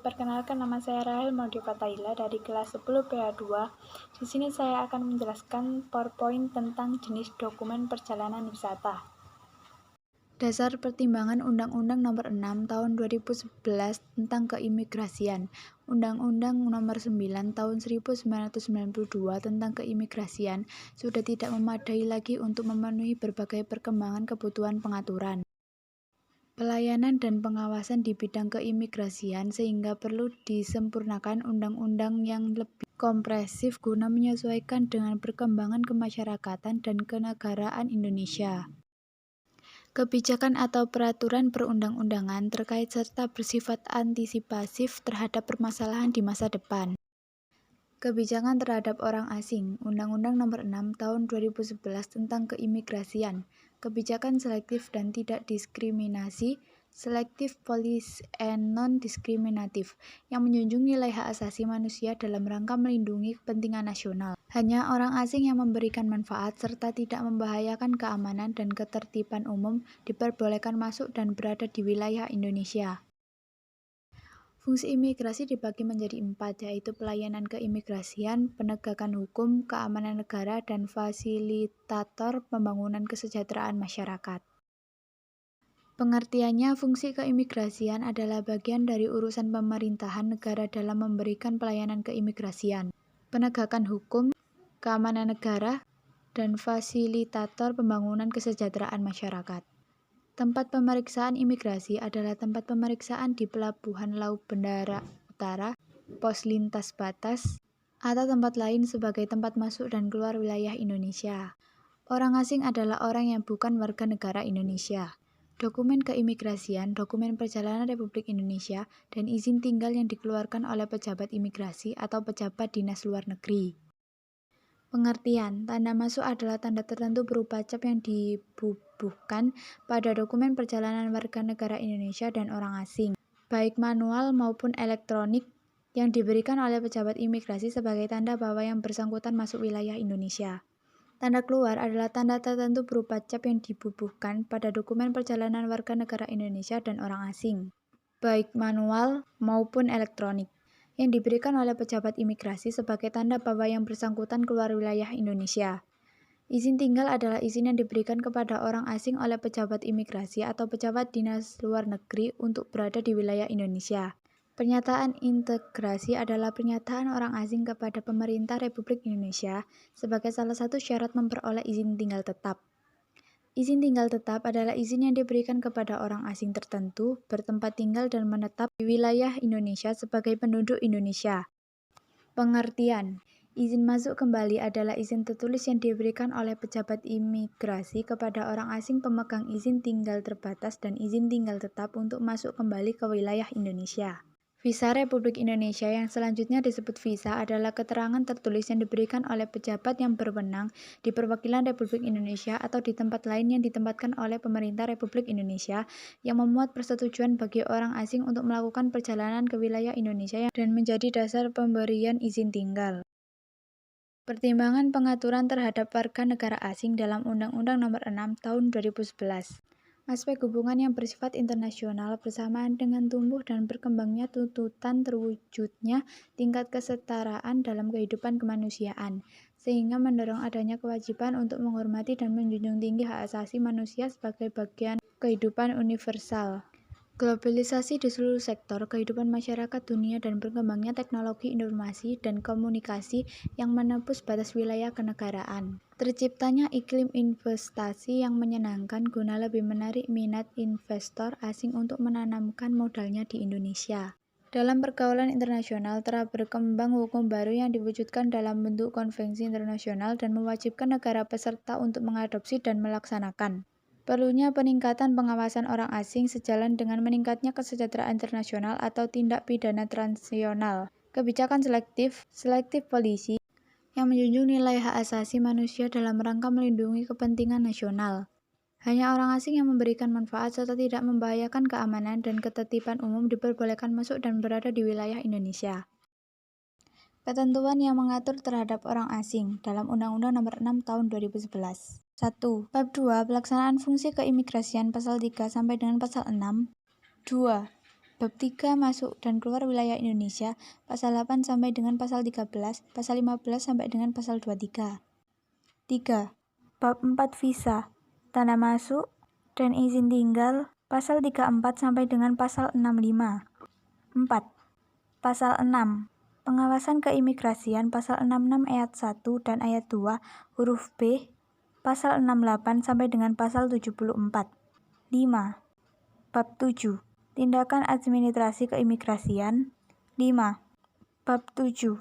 Perkenalkan, nama saya Rahel Maudifataila dari kelas 10 PA2. Di sini saya akan menjelaskan PowerPoint tentang jenis dokumen perjalanan wisata. Dasar pertimbangan Undang-Undang Nomor 6 Tahun 2011 tentang Keimigrasian, Undang-Undang Nomor 9 Tahun 1992 tentang Keimigrasian sudah tidak memadai lagi untuk memenuhi berbagai perkembangan kebutuhan pengaturan, pelayanan dan pengawasan di bidang keimigrasian, sehingga perlu disempurnakan undang-undang yang lebih komprehensif guna menyesuaikan dengan perkembangan kemasyarakatan dan kenegaraan Indonesia. Kebijakan atau peraturan perundang-undangan terkait serta bersifat antisipasif terhadap permasalahan di masa depan. Kebijakan terhadap orang asing, Undang-Undang Nomor 6 Tahun 2011 tentang Keimigrasian. Kebijakan selektif dan tidak diskriminasi, selective policy and non-diskriminatif, yang menjunjung nilai hak asasi manusia dalam rangka melindungi kepentingan nasional. Hanya orang asing yang memberikan manfaat serta tidak membahayakan keamanan dan ketertiban umum diperbolehkan masuk dan berada di wilayah Indonesia. Fungsi imigrasi dibagi menjadi 4, yaitu pelayanan keimigrasian, penegakan hukum, keamanan negara, dan fasilitator pembangunan kesejahteraan masyarakat. Pengertiannya, fungsi keimigrasian adalah bagian dari urusan pemerintahan negara dalam memberikan pelayanan keimigrasian, penegakan hukum, keamanan negara, dan fasilitator pembangunan kesejahteraan masyarakat. Tempat pemeriksaan imigrasi adalah tempat pemeriksaan di pelabuhan laut bandara utara, pos lintas batas, atau tempat lain sebagai tempat masuk dan keluar wilayah Indonesia. Orang asing adalah orang yang bukan warga negara Indonesia. Dokumen keimigrasian, dokumen perjalanan Republik Indonesia, dan izin tinggal yang dikeluarkan oleh pejabat imigrasi atau pejabat dinas luar negeri. Pengertian, tanda masuk adalah tanda tertentu berupa cap yang dibubuhkan pada dokumen perjalanan warga negara Indonesia dan orang asing, baik manual maupun elektronik, yang diberikan oleh pejabat imigrasi sebagai tanda bahwa yang bersangkutan masuk wilayah Indonesia. Tanda keluar adalah tanda tertentu berupa cap yang dibubuhkan pada dokumen perjalanan warga negara Indonesia dan orang asing, baik manual maupun elektronik, yang diberikan oleh pejabat imigrasi sebagai tanda bahwa yang bersangkutan keluar wilayah Indonesia. Izin tinggal adalah izin yang diberikan kepada orang asing oleh pejabat imigrasi atau pejabat dinas luar negeri untuk berada di wilayah Indonesia. Pernyataan integrasi adalah pernyataan orang asing kepada pemerintah Republik Indonesia sebagai salah satu syarat memperoleh izin tinggal tetap. Izin tinggal tetap adalah izin yang diberikan kepada orang asing tertentu bertempat tinggal dan menetap di wilayah Indonesia sebagai penduduk Indonesia. Pengertian, izin masuk kembali adalah izin tertulis yang diberikan oleh pejabat imigrasi kepada orang asing pemegang izin tinggal terbatas dan izin tinggal tetap untuk masuk kembali ke wilayah Indonesia. Visa Republik Indonesia yang selanjutnya disebut visa adalah keterangan tertulis yang diberikan oleh pejabat yang berwenang di perwakilan Republik Indonesia atau di tempat lain yang ditempatkan oleh pemerintah Republik Indonesia yang memuat persetujuan bagi orang asing untuk melakukan perjalanan ke wilayah Indonesia dan menjadi dasar pemberian izin tinggal. Pertimbangan pengaturan terhadap warga negara asing dalam Undang-Undang Nomor 6 Tahun 2011. Aspek hubungan yang bersifat internasional bersamaan dengan tumbuh dan berkembangnya tuntutan terwujudnya tingkat kesetaraan dalam kehidupan kemanusiaan, sehingga mendorong adanya kewajiban untuk menghormati dan menjunjung tinggi hak asasi manusia sebagai bagian kehidupan universal. Globalisasi di seluruh sektor kehidupan masyarakat dunia dan berkembangnya teknologi informasi dan komunikasi yang menembus batas wilayah kenegaraan. Terciptanya iklim investasi yang menyenangkan guna lebih menarik minat investor asing untuk menanamkan modalnya di Indonesia. Dalam pergaulan internasional telah berkembang hukum baru yang diwujudkan dalam bentuk konvensi internasional dan mewajibkan negara peserta untuk mengadopsi dan melaksanakan. Perlunya peningkatan pengawasan orang asing sejalan dengan meningkatnya kesejahteraan internasional atau tindak pidana transnasional. Kebijakan selective policy, yang menjunjung nilai hak asasi manusia dalam rangka melindungi kepentingan nasional. Hanya orang asing yang memberikan manfaat serta tidak membahayakan keamanan dan ketertiban umum diperbolehkan masuk dan berada di wilayah Indonesia. Ketentuan yang mengatur terhadap orang asing dalam Undang-Undang Nomor 6 Tahun 2011. 1. Bab 2 Pelaksanaan fungsi keimigrasian pasal 3 sampai dengan pasal 6. 2. Bab 3 masuk dan keluar wilayah Indonesia, pasal 8 sampai dengan pasal 13, pasal 15 sampai dengan pasal 23. 3. Bab 4 visa, tanda masuk, dan izin tinggal, pasal 34 sampai dengan pasal 65. 4. Pasal 6. Pengawasan keimigrasian, pasal 66 ayat 1 dan ayat 2, huruf B, pasal 68 sampai dengan pasal 74. 5. Bab 7. Tindakan administrasi keimigrasian. 5. Bab 7.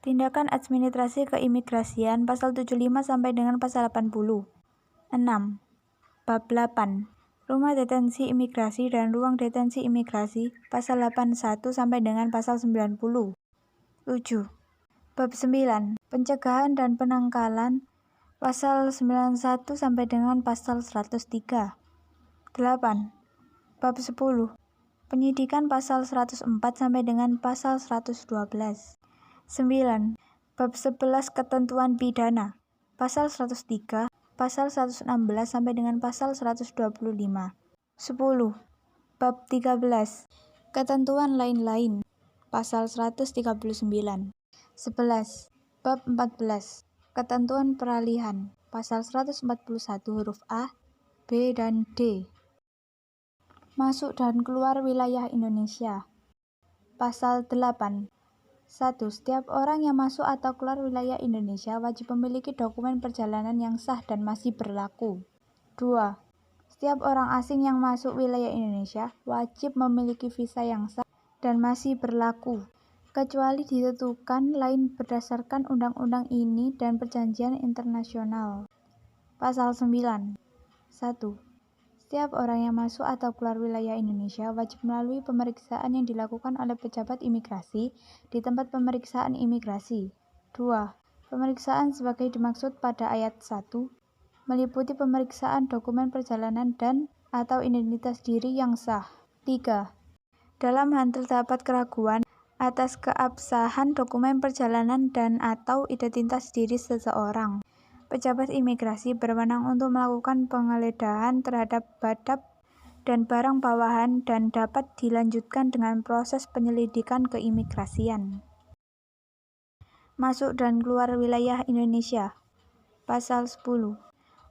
Tindakan administrasi keimigrasian, pasal 75 sampai dengan pasal 80. 6. Bab 8. Rumah detensi imigrasi dan ruang detensi imigrasi, pasal 81 sampai dengan pasal 90. 7. Bab 9. Pencegahan dan penangkalan, pasal 91 sampai dengan pasal 103. 8. Bab 10. Penyidikan, pasal 104 sampai dengan pasal 112. 9. Bab 11 ketentuan pidana, pasal 103, pasal 116 sampai dengan pasal 125. 10. Bab 13 ketentuan lain-lain, pasal 139. 11. Bab 14 ketentuan peralihan, pasal 141 huruf A, B, dan D. Masuk dan keluar wilayah Indonesia. Pasal 8. 1. Setiap orang yang masuk atau keluar wilayah Indonesia wajib memiliki dokumen perjalanan yang sah dan masih berlaku. 2. Setiap orang asing yang masuk wilayah Indonesia wajib memiliki visa yang sah dan masih berlaku, kecuali ditentukan lain berdasarkan undang-undang ini dan perjanjian internasional. Pasal 9. 1. Setiap orang yang masuk atau keluar wilayah Indonesia wajib melalui pemeriksaan yang dilakukan oleh pejabat imigrasi di tempat pemeriksaan imigrasi. 2. Pemeriksaan sebagai dimaksud pada ayat 1 meliputi pemeriksaan dokumen perjalanan dan atau identitas diri yang sah. 3. Dalam hal terdapat keraguan atas keabsahan dokumen perjalanan dan atau identitas diri seseorang, pejabat imigrasi berwenang untuk melakukan penggeledahan terhadap badan dan barang bawahan dan dapat dilanjutkan dengan proses penyelidikan keimigrasian. Masuk dan keluar wilayah Indonesia. Pasal 10.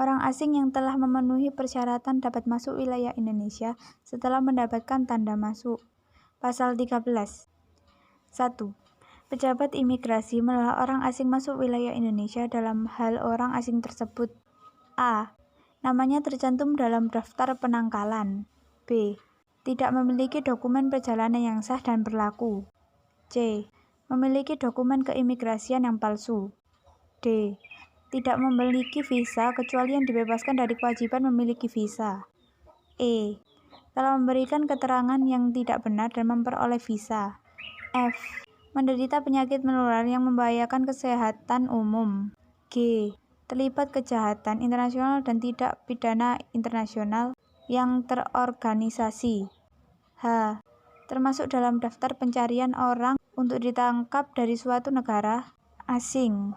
Orang asing yang telah memenuhi persyaratan dapat masuk wilayah Indonesia setelah mendapatkan tanda masuk. Pasal 13. 1. Pejabat imigrasi melarang orang asing masuk wilayah Indonesia dalam hal orang asing tersebut: A. Namanya tercantum dalam daftar penangkalan. B. Tidak memiliki dokumen perjalanan yang sah dan berlaku. C. Memiliki dokumen keimigrasian yang palsu. D. Tidak memiliki visa kecuali yang dibebaskan dari kewajiban memiliki visa. E. Telah memberikan keterangan yang tidak benar dan memperoleh visa. F. Menderita penyakit menular yang membahayakan kesehatan umum. G. Terlibat kejahatan internasional dan tidak pidana internasional yang terorganisasi. H. Termasuk dalam daftar pencarian orang untuk ditangkap dari suatu negara asing.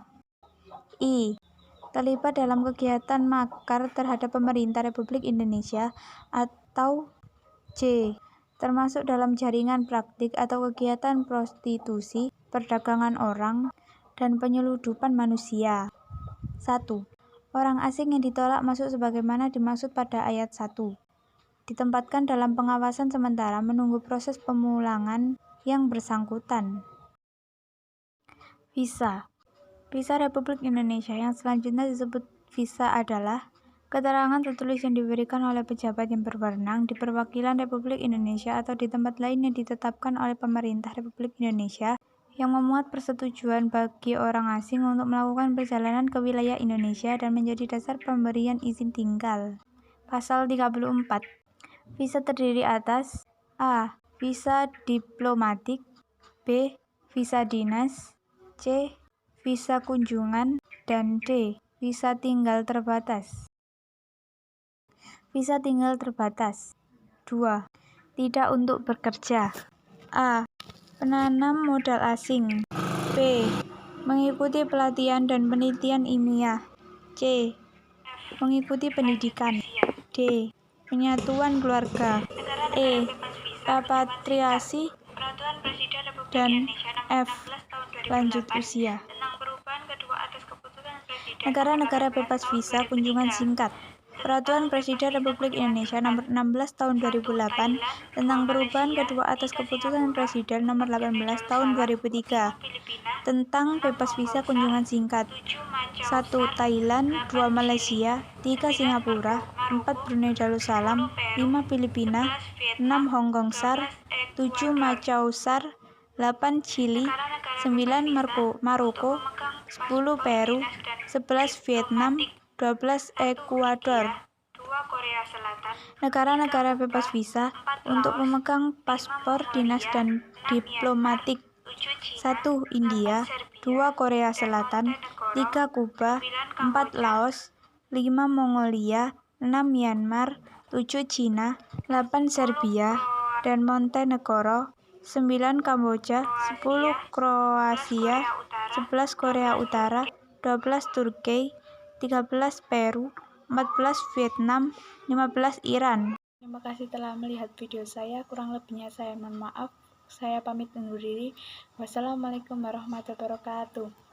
I. Terlibat dalam kegiatan makar terhadap pemerintah Republik Indonesia. Atau J. Termasuk dalam jaringan praktik atau kegiatan prostitusi, perdagangan orang, dan penyeludupan manusia. 1. Orang asing yang ditolak masuk sebagaimana dimaksud pada ayat 1 ditempatkan dalam pengawasan sementara menunggu proses pemulangan yang bersangkutan. Visa. Visa Republik Indonesia yang selanjutnya disebut visa adalah keterangan tertulis yang diberikan oleh pejabat yang berwenang di perwakilan Republik Indonesia atau di tempat lain yang ditetapkan oleh pemerintah Republik Indonesia yang memuat persetujuan bagi orang asing untuk melakukan perjalanan ke wilayah Indonesia dan menjadi dasar pemberian izin tinggal. Pasal 34. Visa terdiri atas: A. Visa diplomatik. B. Visa dinas. C. Visa kunjungan. Dan D. Visa tinggal terbatas. Visa tinggal terbatas. 2. Tidak untuk bekerja. A. Penanam modal asing. B. Mengikuti pelatihan dan penelitian ilmiah. C. Mengikuti pendidikan. D. Penyatuan keluarga. E. repatriasi, dan F. lanjut usia. Negara-negara bebas visa kunjungan singkat. Peraturan Presiden Republik Indonesia Nomor 16 Tahun 2008 tentang perubahan kedua atas Keputusan Presiden Nomor 18 Tahun 2003 tentang bebas visa kunjungan singkat. 1. Thailand, 2. Malaysia, 3. Singapura, 4. Brunei Darussalam, 5. Filipina, 6. Hong Kong SAR, 7. Macau SAR, 8. Chili, 9. Maroko, 10. Peru, 11. Vietnam, 12. Ekuador. Negara-negara bebas visa untuk pemegang paspor dinas dan diplomatik. 1. India, 2. Korea Selatan, 3. Kuba, 4. Laos, 5. Mongolia, 6. Myanmar, 7. Cina, 8. Serbia dan Montenegro, 9. Kamboja, 10. Kroasia, 11. Korea Utara, 12. Turki, 13. Peru, 14. Vietnam, 15. Iran. Terima kasih telah melihat video saya. Kurang lebihnya saya mohon maaf. Saya pamit undur diri. Wassalamualaikum warahmatullahi wabarakatuh.